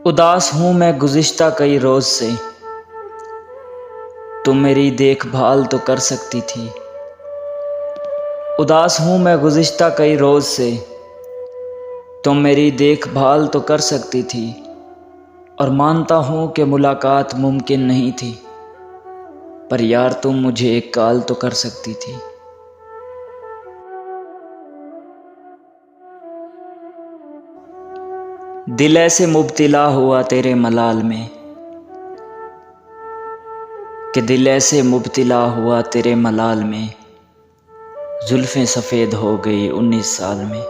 उदास हूँ मैं गुज़िश्ता कई रोज़ से, तुम मेरी देखभाल तो कर सकती थी। उदास हूँ मैं गुज़िश्ता कई रोज़ से, तुम मेरी देखभाल तो कर सकती थी। और मानता हूँ कि मुलाकात मुमकिन नहीं थी, पर यार तुम मुझे एक कॉल तो कर सकती थी। दिल ऐसे मुब्तिला हुआ तेरे मलाल में, कि दिल ऐसे मुब्तिला हुआ तेरे मलाल में, जुल्फ़ें सफ़ेद हो गई 19 साल में।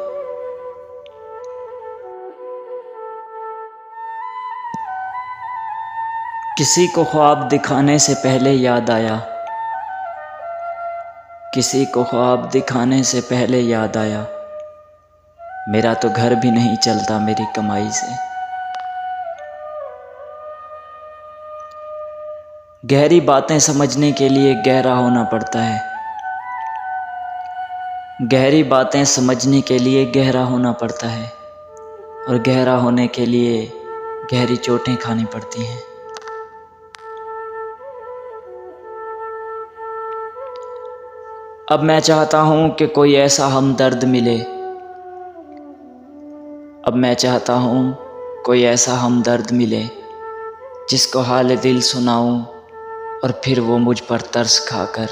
किसी को ख्वाब दिखाने से पहले याद आया, किसी को ख्वाब दिखाने से पहले याद आया, मेरा तो घर भी नहीं चलता मेरी कमाई से। गहरी बातें समझने के लिए गहरा होना पड़ता है, गहरी बातें समझने के लिए गहरा होना पड़ता है, और गहरा होने के लिए गहरी चोटें खानी पड़ती हैं। अब मैं चाहता हूँ कि कोई ऐसा हमदर्द मिले, अब मैं चाहता हूँ कोई ऐसा हमदर्द मिले, जिसको हाल दिल सुनाऊँ और फिर वो मुझ पर तरस खाकर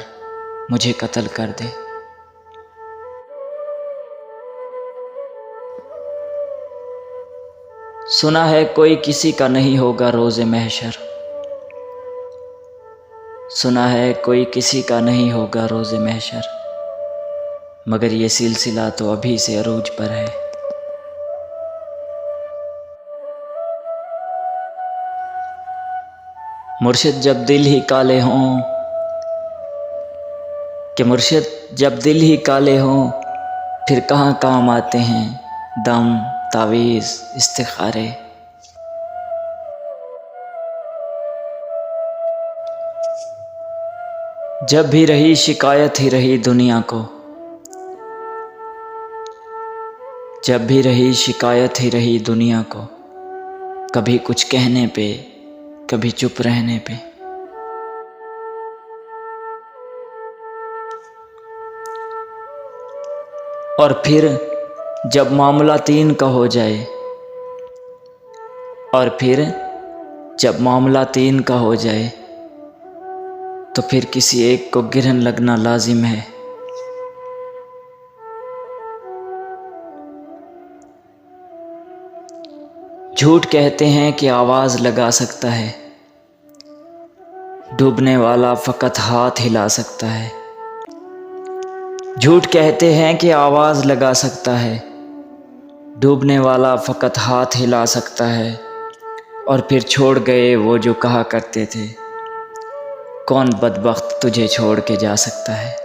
मुझे कत्ल कर दे। सुना है कोई किसी का नहीं होगा रोज़े महशर, सुना है कोई किसी का नहीं होगा रोज़े महशर, मगर ये सिलसिला तो अभी से अरूज पर है। मुर्शिद जब दिल ही काले हों, कि मुर्शिद जब दिल ही काले हों, फिर कहाँ काम आते हैं दम तावीज़ इस्तिखारे। जब भी रही शिकायत ही रही दुनिया को, जब भी रही शिकायत ही रही दुनिया को, कभी कुछ कहने पे कभी चुप रहने पे। और फिर जब मामला तीन का हो जाए, और फिर जब मामला तीन का हो जाए, तो फिर किसी एक को गिरहन लगना लाजिम है। झूठ कहते हैं कि आवाज़ लगा सकता है, डूबने वाला फ़कत हाथ हिला सकता है। झूठ कहते हैं कि आवाज़ लगा सकता है, डूबने वाला फ़कत हाथ हिला सकता है। और फिर छोड़ गए वो जो कहा करते थे, कौन बदबख्त तुझे छोड़ के जा सकता है।